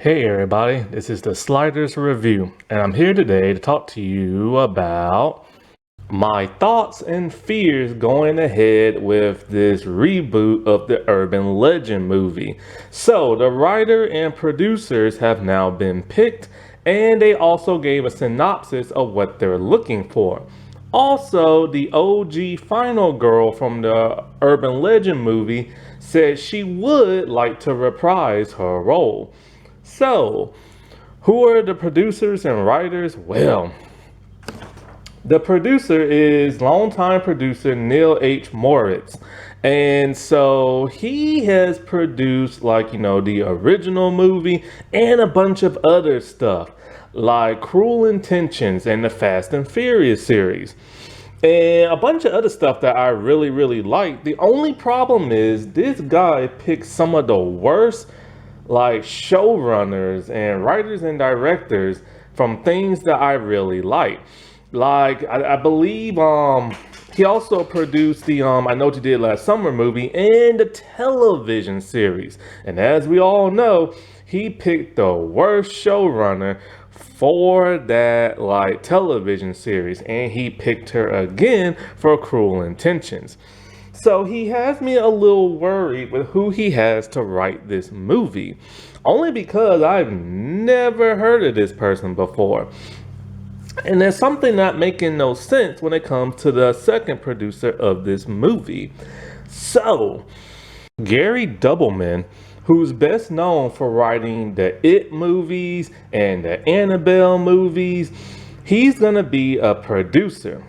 Hey everybody, this is the Sliders Review, and I'm here today to talk to you about my thoughts and fears going ahead with this reboot of the Urban Legend movie. So, the writer and producers have now been picked, and they also gave a synopsis of what they're looking for. Also, the OG final girl from the Urban Legend movie said she would like to reprise her role. So, who are the producers and writers? Well, the producer is longtime producer Neil H. Moritz. And so he has produced, the original movie and a bunch of other stuff, like Cruel Intentions and the Fast and Furious series. And a bunch of other stuff that I really, really like. The only problem is this guy picked some of the worst showrunners and writers and directors from things that I really like. I believe he also produced the I Know What You Did Last Summer movie and the television series. And as we all know, he picked the worst showrunner for that television series, and he picked her again for Cruel Intentions. So he has me a little worried with who he has to write this movie, only because I've never heard of this person before. And there's something not making no sense when it comes to the second producer of this movie. So, Gary Doubleman, who's best known for writing the It movies and the Annabelle movies, he's gonna be a producer.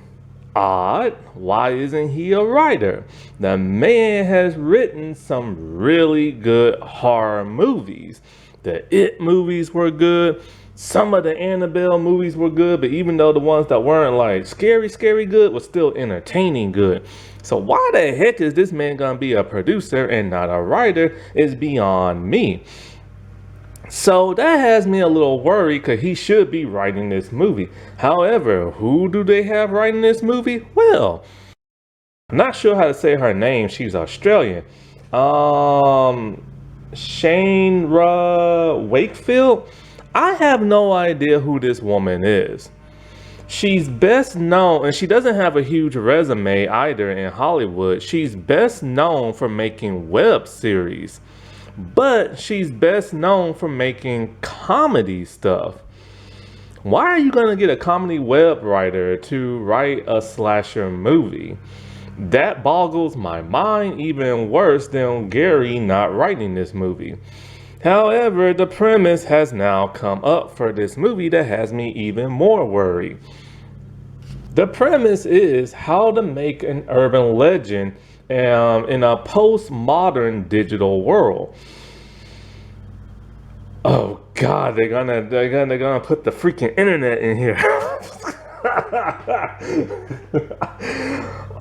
Odd, why isn't he a writer? The man has written some really good horror movies. The It movies were good. Some of the Annabelle movies were good, but even though the ones that weren't scary good was still entertaining good. So why the heck is this man gonna be a producer and not a writer is beyond me. So that has me a little worried because he should be writing this movie. However, who do they have writing this movie? Well, I'm not sure how to say her name. She's Australian. Shane Wakefield. I have no idea who this woman is. She's best known, and she doesn't have a huge resume either in Hollywood. She's best known for making web series, but she's best known for making comedy stuff. Why are you gonna get a comedy web writer to write a slasher movie? That boggles my mind even worse than Gary not writing this movie. However, the premise has now come up for this movie that has me even more worried. The premise is how to make an urban legend in a postmodern digital world. Oh God, they're gonna put the freaking internet in here.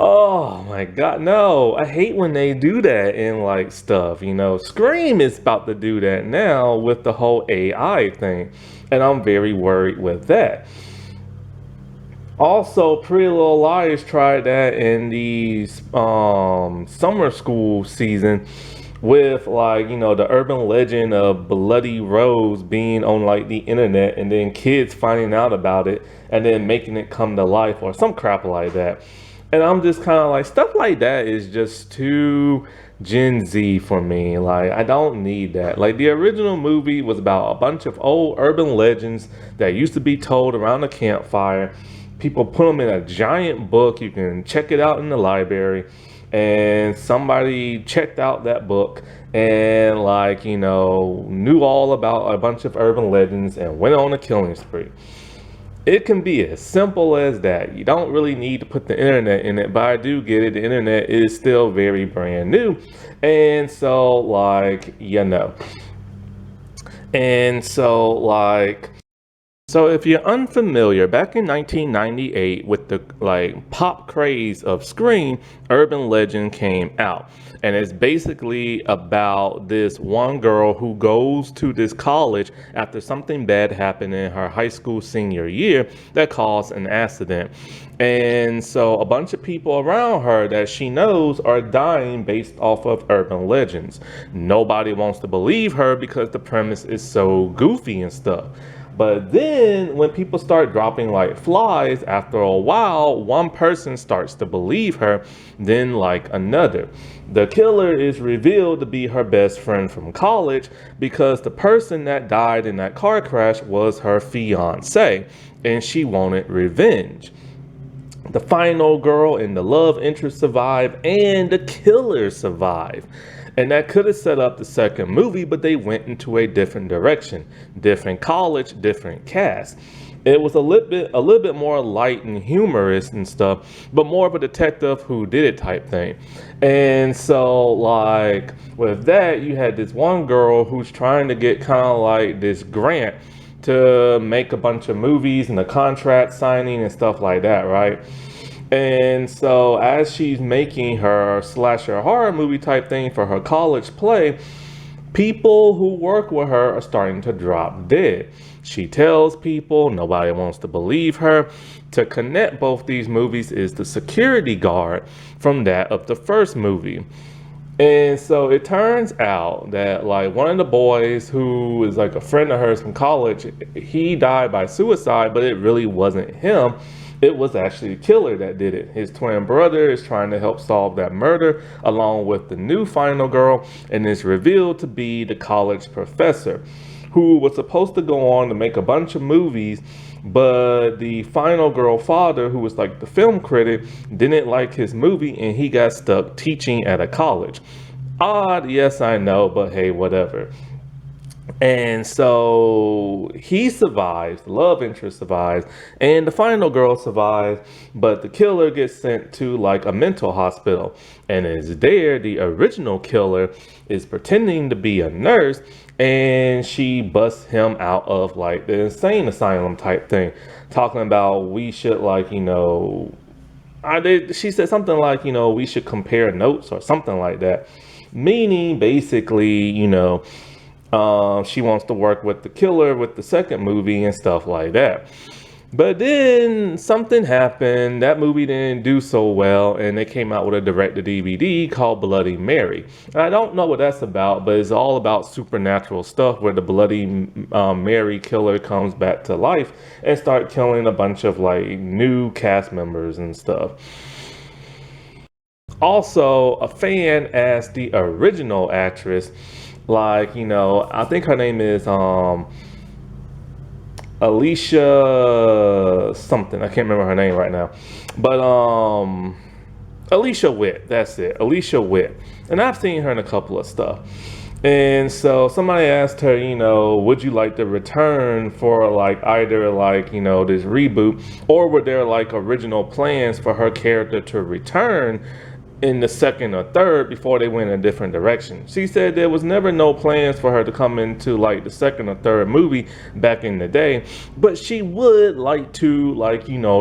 Oh my God, no! I hate when they do that in stuff. Scream is about to do that now with the whole AI thing, and I'm very worried with that. Also, Pretty Little Liars tried that in the summer school season with the urban legend of Bloody Rose being on the internet and then kids finding out about it and then making it come to life or some crap like that. And I'm just kind of stuff like that is just too Gen Z for me. I don't need that. The original movie was about a bunch of old urban legends that used to be told around the campfire. People put them in a giant book. You can check it out in the library. And somebody checked out that book and knew all about a bunch of urban legends and went on a killing spree. It can be as simple as that. You don't really need to put the internet in it, but I do get it. The internet is still very brand new. And so and so So if you're unfamiliar, back in 1998 with the pop craze of Scream, Urban Legend came out. And it's basically about this one girl who goes to this college after something bad happened in her high school senior year that caused an accident. And so a bunch of people around her that she knows are dying based off of urban legends. Nobody wants to believe her because the premise is so goofy and stuff. But then when people start dropping like flies, after a while, one person starts to believe her, then like another. The killer is revealed to be her best friend from college because the person that died in that car crash was her fiance and she wanted revenge. The final girl and the love interest survive and the killer survive. And that could have set up the second movie, but they went into a different direction. Different college, different cast. It was a little bit more light and humorous and stuff, but more of a detective who did it type thing. And so like with that, you had this one girl who's trying to get kind of like this grant to make a bunch of movies and the contract signing and stuff like that, right? And so as she's making her slasher horror movie type thing for her college play, people who work with her are starting to drop dead. She tells people, nobody wants to believe her. To connect both these movies is the security guard from that of the first movie. And so it turns out that like one of the boys who is like a friend of hers from college, he died by suicide, but it really wasn't him. It was actually the killer that did it. His twin brother is trying to help solve that murder along with the new final girl, and is revealed to be the college professor who was supposed to go on to make a bunch of movies, but the final girl father, who was like the film critic, didn't like his movie and he got stuck teaching at a college. Odd, yes, I know, but hey, whatever. And so he survives, the love interest survives, and the final girl survives, but the killer gets sent to like a mental hospital. And is there, the original killer is pretending to be a nurse, and she busts him out of like the insane asylum type thing, talking about we should like, she said something like, we should compare notes or something like that. Meaning basically, she wants to work with the killer with the second movie and stuff like that. But then something happened. That movie didn't do so well, and they came out with a direct-to-DVD called Bloody Mary. And I don't know what that's about, but it's all about supernatural stuff where the Bloody Mary killer comes back to life and start killing a bunch of like new cast members and stuff. Also, a fan asked the original actress, I think her name is Alicia something. I can't remember her name right now. But Alicia Witt, that's it. Alicia Witt. And I've seen her in a couple of stuff. And so somebody asked her, would you like to return for like either like, this reboot, or were there like original plans for her character to return in the second or third before they went in a different direction? She said there was never no plans for her to come into like the second or third movie back in the day, but she would like to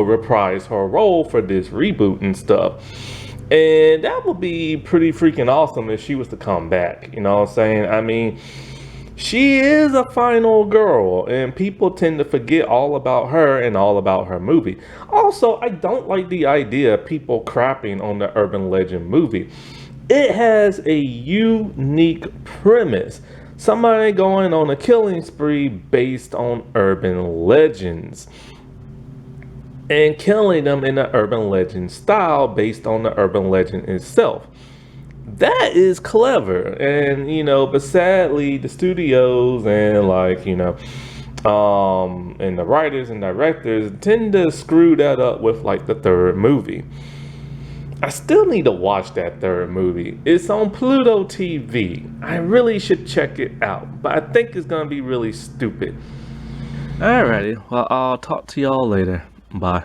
reprise her role for this reboot and stuff. And that would be pretty freaking awesome if she was to come back, you know what I'm saying? I mean, she is a final girl, and people tend to forget all about her and all about her movie. Also, I don't like the idea of people crapping on the urban legend movie. It has a unique premise. Somebody going on a killing spree based on urban legends, and killing them in the urban legend style based on the urban legend itself. That is clever, and but sadly the studios and and the writers and directors tend to screw that up with like the third movie. I still need to watch that third movie. It's on Pluto TV. I really should check it out, but I think it's gonna be really stupid. Alrighty, well, I'll talk to y'all later. Bye.